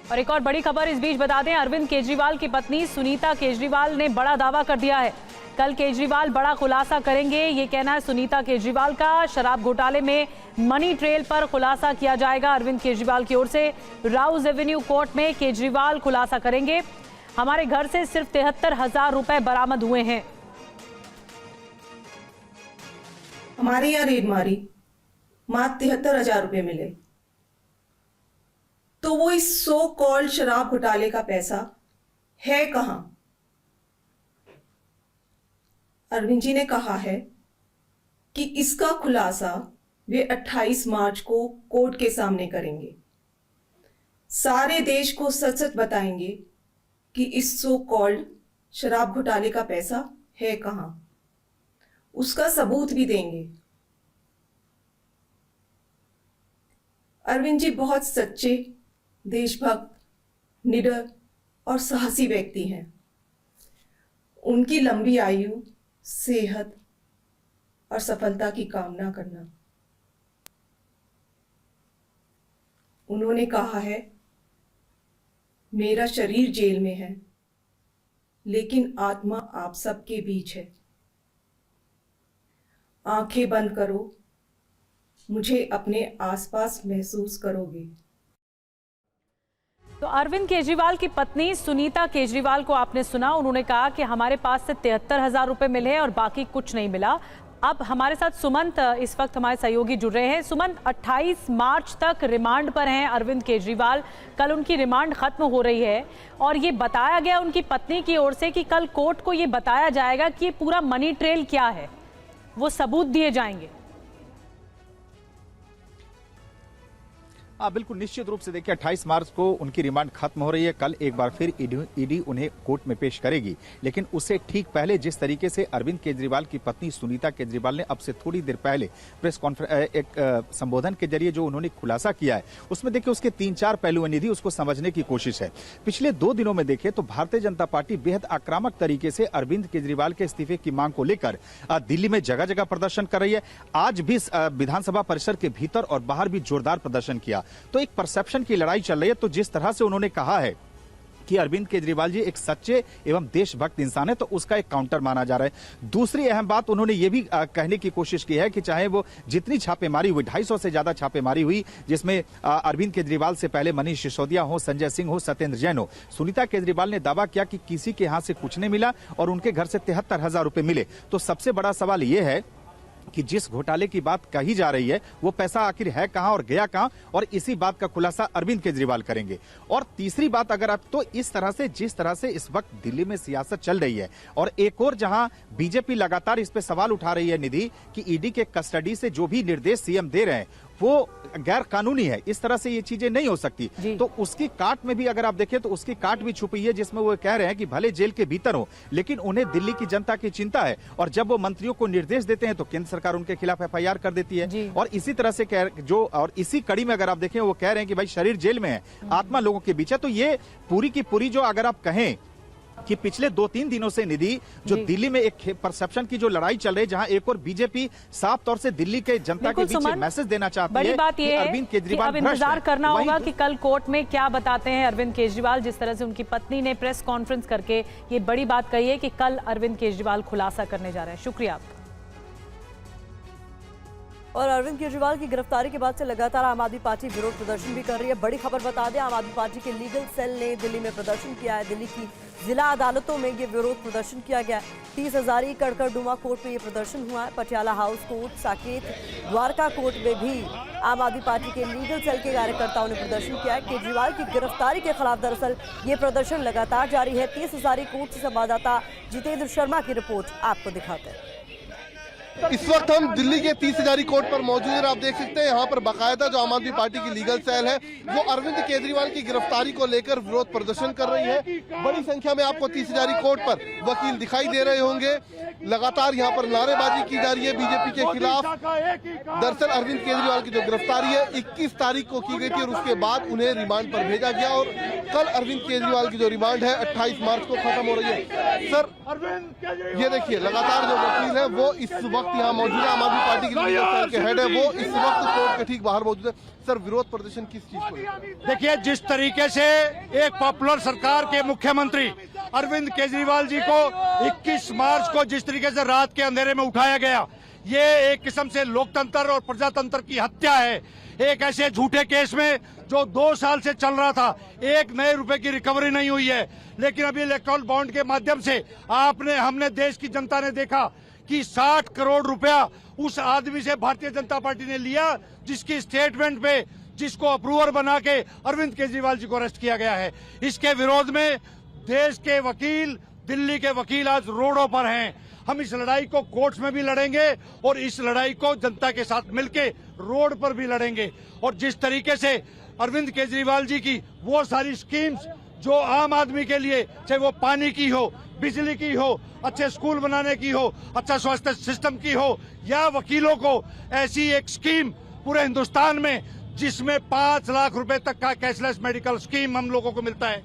और एक और बड़ी खबर इस बीच बता दें, अरविंद केजरीवाल की पत्नी सुनीता केजरीवाल ने बड़ा दावा कर दिया है। कल केजरीवाल बड़ा खुलासा करेंगे, ये कहना है सुनीता केजरीवाल का। शराब घोटाले में मनी ट्रेल पर खुलासा किया जाएगा अरविंद केजरीवाल की ओर से। राउज एवेन्यू कोर्ट में केजरीवाल खुलासा करेंगे। हमारे घर से सिर्फ 73,000 रुपए बरामद हुए हैं। हमारे यहाँ रेड मारी, मात्र 73,000 रुपए मिले। तो वो इस सो कॉल्ड शराब घोटाले का पैसा है कहां? अरविंद जी ने कहा है कि इसका खुलासा वे 28 मार्च को कोर्ट के सामने करेंगे। सारे देश को सच सच बताएंगे कि इस सो कॉल्ड शराब घोटाले का पैसा है कहां। उसका सबूत भी देंगे। अरविंद जी बहुत सच्चे, देशभक्त, निडर और साहसी व्यक्ति हैं। उनकी लंबी आयु, सेहत और सफलता की कामना करना। उन्होंने कहा है, मेरा शरीर जेल में है, लेकिन आत्मा आप सबके बीच है। आंखें बंद करो, मुझे अपने आसपास महसूस करोगे। तो अरविंद केजरीवाल की पत्नी सुनीता केजरीवाल को आपने सुना। उन्होंने कहा कि हमारे पास से 73,000 रुपए मिले और बाकी कुछ नहीं मिला। अब हमारे साथ सुमंत इस वक्त हमारे सहयोगी जुड़ रहे हैं। सुमंत, 28 मार्च तक रिमांड पर हैं अरविंद केजरीवाल। कल उनकी रिमांड खत्म हो रही है और ये बताया गया उनकी पत्नी की ओर से कि कल कोर्ट को ये बताया जाएगा कि ये पूरा मनी ट्रेल क्या है, वो सबूत दिए जाएंगे। बिल्कुल निश्चित रूप से देखिए 28 मार्च को उनकी रिमांड खत्म हो रही है। कल एक बार फिर ईडी उन्हें कोर्ट में पेश करेगी, लेकिन उससे ठीक पहले जिस तरीके से अरविंद केजरीवाल की पत्नी सुनीता केजरीवाल ने अब से थोड़ी देर पहले प्रेस कॉन्फ्रेंस एक संबोधन के जरिए जो उन्होंने खुलासा किया है, उसमें देखिए उसके 3-4 पहलू हैं निधि, उसको समझने की कोशिश है। पिछले 2 दिनों में देखें तो भारतीय जनता पार्टी बेहद आक्रामक तरीके से अरविंद केजरीवाल के इस्तीफे की मांग को लेकर दिल्ली में जगह जगह प्रदर्शन कर रही है। आज भी विधानसभा परिसर के भीतर और बाहर भी जोरदार प्रदर्शन किया। तो एक परसेप्शन की लड़ाई चल रही है। तो जिस तरह से उन्होंने कहा है कि अरविंद केजरीवाल जी एक सच्चे एवं देशभक्त इंसान है, तो उसका एक काउंटर माना जा रहा है। दूसरी अहम बात उन्होंने ये भी कहने की कोशिश की है कि चाहे वो जितनी छापेमारी हुई, 250 से ज्यादा छापेमारी हुई, जिसमें अरविंद केजरीवाल से पहले मनीष सिसोदिया हो, संजय सिंह हो, सत्येंद्र जैन हो, सुनीता केजरीवाल ने दावा किया कि किसी के हाथ से कुछ नहीं मिला और उनके घर से 73,000 रुपए मिले। तो सबसे बड़ा सवाल यह है कि जिस घोटाले की बात कही जा रही है वो पैसा आखिर है कहां और गया कहां, और इसी बात का खुलासा अरविंद केजरीवाल करेंगे। और तीसरी बात अगर आप तो इस तरह से जिस तरह से इस वक्त दिल्ली में सियासत चल रही है, और एक और जहां बीजेपी लगातार इस पे सवाल उठा रही है निधि कि ईडी के कस्टडी से जो भी निर्देश सीएम दे रहे हैं वो गैर कानूनी है, इस तरह से ये चीजें नहीं हो सकती। तो उसकी काट में भी अगर आप देखें तो उसकी काट भी छुपी है, जिसमें वो कह रहे हैं कि भले जेल के भीतर हो लेकिन उन्हें दिल्ली की जनता की चिंता है, और जब वो मंत्रियों को निर्देश देते हैं तो केंद्र सरकार उनके खिलाफ एफआईआर कर देती है। और इसी तरह से और इसी कड़ी में अगर आप देखें वो कह रहे हैं कि भाई शरीर जेल में है, आत्मा लोगों के बीच है। तो ये पूरी की पूरी जो अगर आप कहें कि पिछले 2-3 दिनों से निधि जो दिल्ली में एक परसेप्शन की जो लड़ाई चल रही है, जहां एक और बीजेपी साफ तौर से दिल्ली के जनता के बीच मैसेज देना चाहती है। बड़ी बात यह है अरविंद केजरीवाल अब इंतजार करना होगा कि कल कोर्ट में क्या बताते हैं अरविंद केजरीवाल। जिस तरह से उनकी पत्नी ने प्रेस कॉन्फ्रेंस करके ये बड़ी बात कही है कि कल अरविंद केजरीवाल खुलासा करने जा रहे हैं। शुक्रिया आपका। और अरविंद केजरीवाल की गिरफ्तारी के बाद से लगातार आम आदमी पार्टी विरोध प्रदर्शन भी कर रही है। बड़ी खबर बता दें, आम आदमी पार्टी के लीगल सेल ने दिल्ली में प्रदर्शन किया है। दिल्ली की जिला अदालतों में ये विरोध प्रदर्शन किया गया। 30 हजारी कड़कड़डुमा कोर्ट में ये प्रदर्शन हुआ है। Patiala house court, Saket, Dwarka court में भी आम आदमी पार्टी के लीगल सेल के कार्यकर्ताओं ने प्रदर्शन किया है। केजरीवाल की गिरफ्तारी के खिलाफ दरअसल ये प्रदर्शन लगातार जारी है। 30 हजारी कोर्ट से संवाददाता जितेंद्र शर्मा की रिपोर्ट आपको दिखाते हैं। इस वक्त हम दिल्ली के 30 हजारी कोर्ट पर मौजूद हैं। आप देख सकते हैं यहाँ पर बाकायदा जो आम आदमी पार्टी की लीगल सेल है वो अरविंद केजरीवाल की गिरफ्तारी को लेकर विरोध प्रदर्शन कर रही है। बड़ी संख्या में आपको 30 हजारी कोर्ट पर वकील दिखाई दे रहे होंगे। लगातार यहाँ पर नारेबाजी की जा रही है बीजेपी के खिलाफ। दरअसल अरविंद केजरीवाल की जो गिरफ्तारी है 21 तारीख को की गई थी और उसके बाद उन्हें रिमांड पर भेजा गया, और कल अरविंद केजरीवाल की जो रिमांड है 28 मार्च को खत्म हो रही है। सर, ये देखिए लगातार जो वकील है वो इस वक्त व्यक्ति यहाँ मौजूद है, आम आदमी पार्टी की लीगल सेल के हेड है, वो इस वक्त कोर्ट के ठीक बाहर मौजूद है। सर, विरोध प्रदर्शन किस चीज को लेकर? देखिए, जिस तरीके से एक पॉपुलर सरकार के मुख्यमंत्री अरविंद केजरीवाल जी को 21 मार्च को जिस तरीके से रात के अंधेरे में उठाया गया, ये एक किस्म से लोकतंत्र और प्रजातंत्र की हत्या है। एक ऐसे झूठे केस में जो 2 साल से चल रहा था, 1 नए रुपए की रिकवरी नहीं हुई है। लेकिन अभी इलेक्ट्रॉल बॉन्ड के माध्यम से हमने देश की जनता ने देखा कि 60 करोड़ रुपया उस आदमी से भारतीय जनता पार्टी ने लिया जिसकी स्टेटमेंट पे जिसको अप्रूवर बना के अरविंद केजरीवाल जी को अरेस्ट किया गया है। इसके विरोध में देश के वकील, दिल्ली के वकील आज रोडों पर हैं। हम इस लड़ाई को कोर्ट्स में भी लड़ेंगे और इस लड़ाई को जनता के साथ मिलकर रोड पर भी लड़ेंगे। और जिस तरीके से अरविंद केजरीवाल जी की वो सारी स्कीम्स जो आम आदमी के लिए, चाहे वो पानी की हो, बिजली की हो, अच्छे स्कूल बनाने की हो, अच्छा स्वास्थ्य सिस्टम की हो, या वकीलों को ऐसी एक स्कीम पूरे हिंदुस्तान में जिसमें 5 लाख रुपए तक का कैशलेस मेडिकल स्कीम हम लोगों को मिलता है।